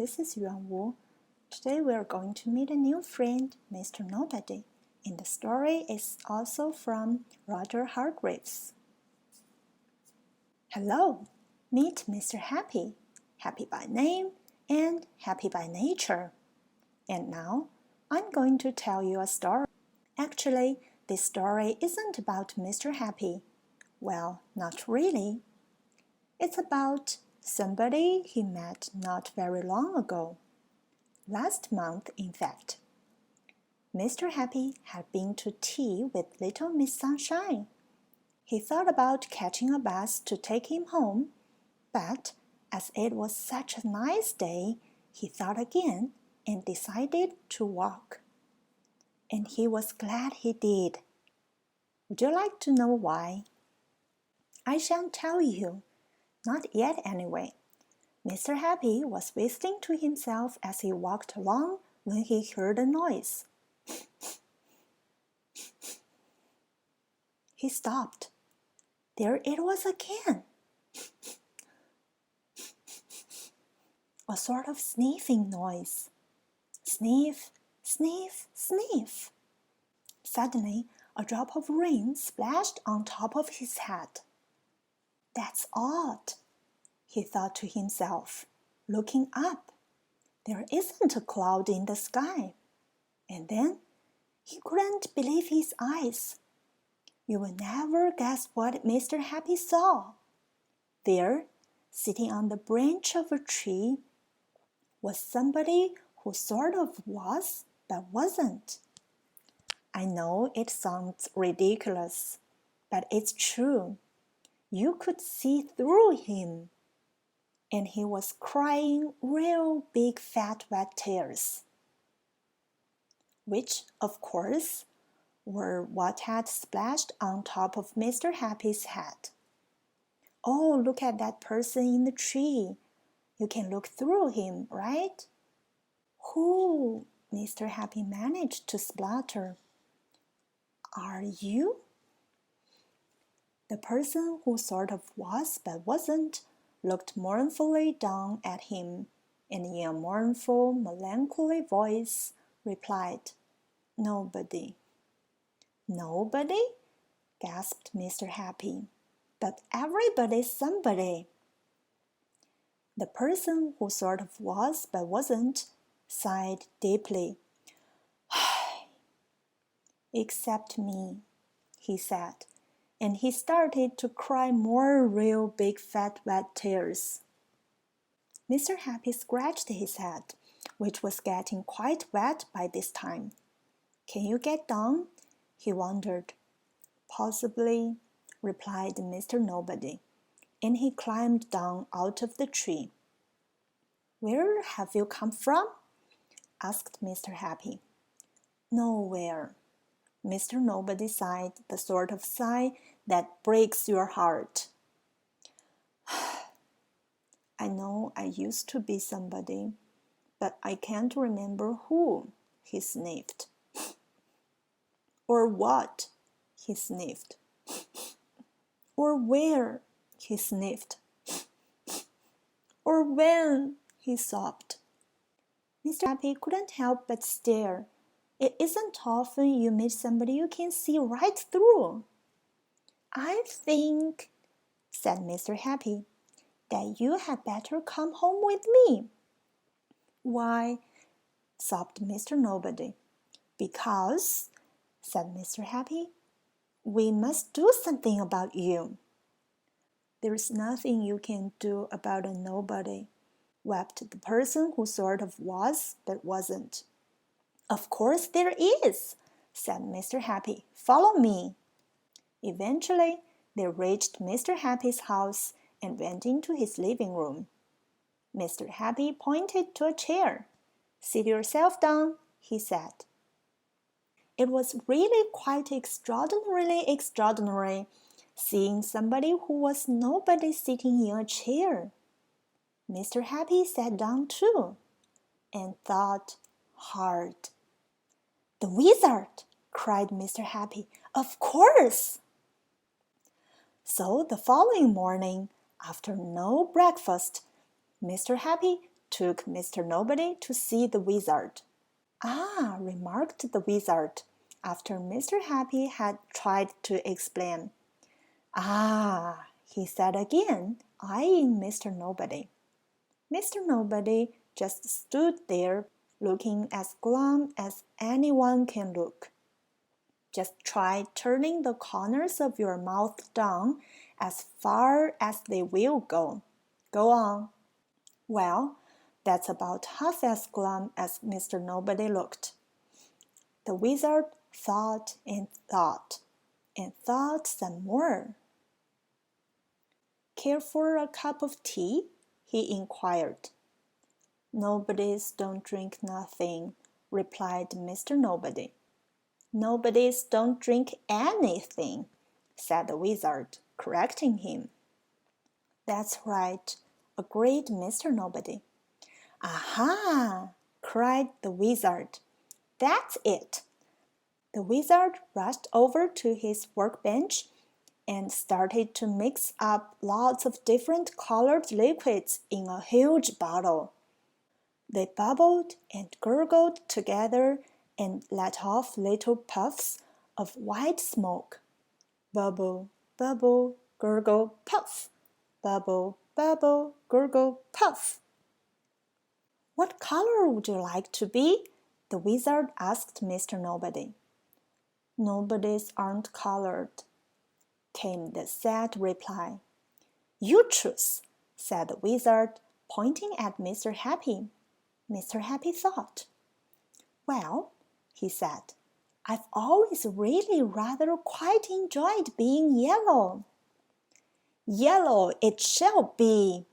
this is Yuanwu. Today we are going to meet a new friend, Mr. Nobody, and the story is also from Roger Hargreaves. Hello, meet Mr. Happy, happy by name and happy by nature. And now I'm going to tell you a story. Actually, this story isn't about Mr. Happy. Well, not really. It's about somebody he met not very long ago. Last month, in fact. Mr. Happy had been to tea with little Miss Sunshine. He thought about catching a bus to take him home, but as it was such a nice day, he thought again and decided to walk. And he was glad he did. Would you like to know why? I shan't tell you. Not yet, anyway. Mr. Happy was whistling to himself as he walked along when he heard a noise. He stopped. There it was again. A sort of sniffing noise. Sniff, sniff, sniff. Suddenly, a drop of rain splashed on top of his head. That's odd, he thought to himself, looking up. There isn't a cloud in the sky. And then he couldn't believe his eyes. You will never guess what Mr. Happy saw. There, sitting on the branch of a tree, was somebody who sort of was, but wasn't. I know it sounds ridiculous, but it's true. You could see through him. And he was crying real big fat wet tears, which, of course, were what had splashed on top of Mr. Happy's head. Oh, look at that person in the tree. You can look through him, right? Who? Mr. Happy managed to splutter. Are you? The person who sort of was but wasn't looked mournfully down at him, and in a mournful, melancholy voice replied, Nobody. Nobody? Gasped Mr. Happy. But everybody's somebody. The person who sort of was but wasn't sighed deeply. Except me, he said, and he started to cry more real big fat wet tears. Mr. Happy scratched his head, which was getting quite wet by this time. Can you get down? He wondered. Possibly, replied Mr. Nobody, and he climbed down out of the tree. Where have you come from? Asked Mr. Happy. Nowhere. Mr. Nobody sighed the sort of sigh that breaks your heart. I know I used to be somebody, but I can't remember who, he sniffed. Or what, he sniffed. Or where, he sniffed. Or when, he sobbed. Mr. Happy couldn't help but stare. It isn't often you meet somebody you can see right through. I think, said Mr. Happy, that you had better come home with me. Why, sobbed Mr. Nobody. Because, said Mr. Happy, we must do something about you. There's nothing you can do about a nobody, wept the person who sort of was but wasn't. Of course there is, said Mr. Happy. Follow me. Eventually, they reached Mr. Happy's house and went into his living room. Mr. Happy pointed to a chair. Sit yourself down, he said. It was really quite extraordinary seeing somebody who was nobody sitting in a chair. Mr. Happy sat down too and thought hard. The wizard, cried Mr. Happy. Of course! So the following morning, after no breakfast, Mr. Happy took Mr. Nobody to see the wizard. Ah, remarked the wizard, after Mr. Happy had tried to explain. Ah, he said again, eyeing Mr. Nobody. Mr. Nobody just stood there, looking as glum as anyone can look. Just try turning the corners of your mouth down as far as they will go. Go on. Well, that's about half as glum as Mr. Nobody looked. The wizard thought and thought, and thought some more. Care for a cup of tea? He inquired. Nobodies don't drink nothing, replied Mr. Nobody. Nobodies don't drink anything, said the wizard, correcting him. That's right, agreed Mr. Nobody. Aha! Cried the wizard. That's it! The wizard rushed over to his workbench and started to mix up lots of different colored liquids in a huge bottle. They bubbled and gurgled together and let off little puffs of white smoke. Bubble, bubble, gurgle, puff. Bubble, bubble, gurgle, puff. What color would you like to be? The wizard asked Mr. Nobody. Nobodies aren't colored, came the sad reply. You choose, said the wizard, pointing at Mr. Happy. Mr. Happy thought. Well, he said, I've always really rather quite enjoyed being yellow. Yellow it shall be,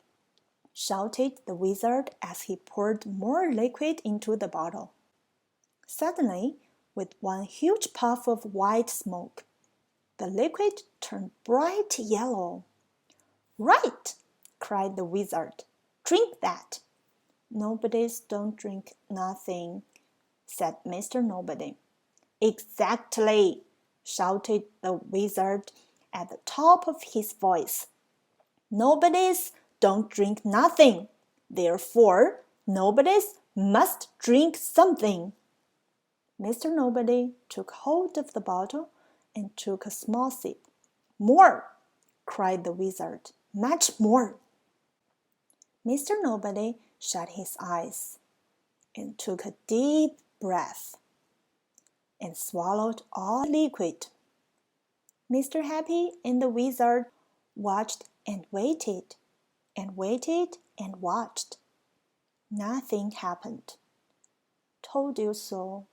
shouted the wizard as he poured more liquid into the bottle. Suddenly, with one huge puff of white smoke, the liquid turned bright yellow. Right, cried the wizard. Drink that. Nobodies don't drink nothing, said Mr. Nobody. Exactly, shouted the wizard at the top of his voice. Nobodies don't drink nothing. Therefore, nobodies must drink something. Mr. Nobody took hold of the bottle and took a small sip. More, cried the wizard. Much more. Mr. Nobody shut his eyes and took a deep breath and swallowed all the liquid. Mr. Happy and the wizard watched and waited and waited and watched. Nothing happened. Told you so,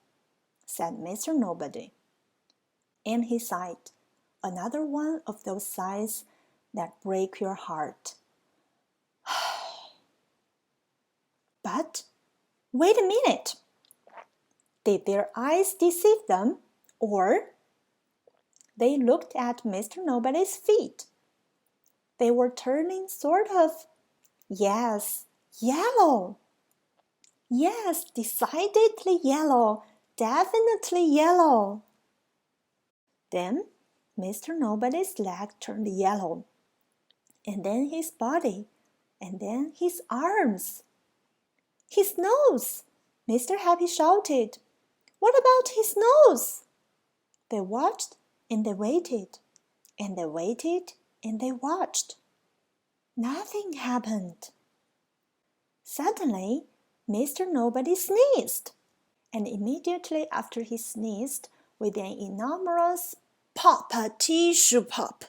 said Mr. Nobody. And he sighed, another one of those sighs that break your heart. But wait a minute. Did their eyes deceive them, or they looked at Mr. Nobody's feet? They were turning sort of, yes, yellow. Yes, decidedly yellow, definitely yellow. Then Mr. Nobody's leg turned yellow, and then his body, and then his arms. His nose! Mr. Happy shouted. What about his nose? They watched and they waited, and they waited and they watched. Nothing happened. Suddenly, Mr. Nobody sneezed, and immediately after he sneezed, with an enormous pop-a-tissue pop,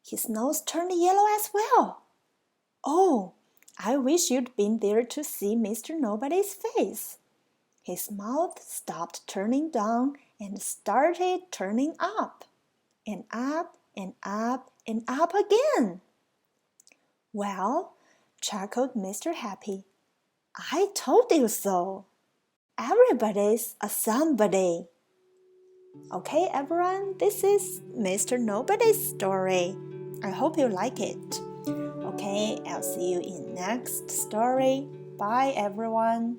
his nose turned yellow as well. Oh, I wish you'd been there to see Mr. Nobody's face. His mouth stopped turning down and started turning up, and up and up and up again. Well, chuckled Mr. Happy, I told you so. Everybody's a somebody. Okay, everyone, this is Mr. Nobody's story. I hope you like it. Okay, I'll see you in next story. Bye, everyone.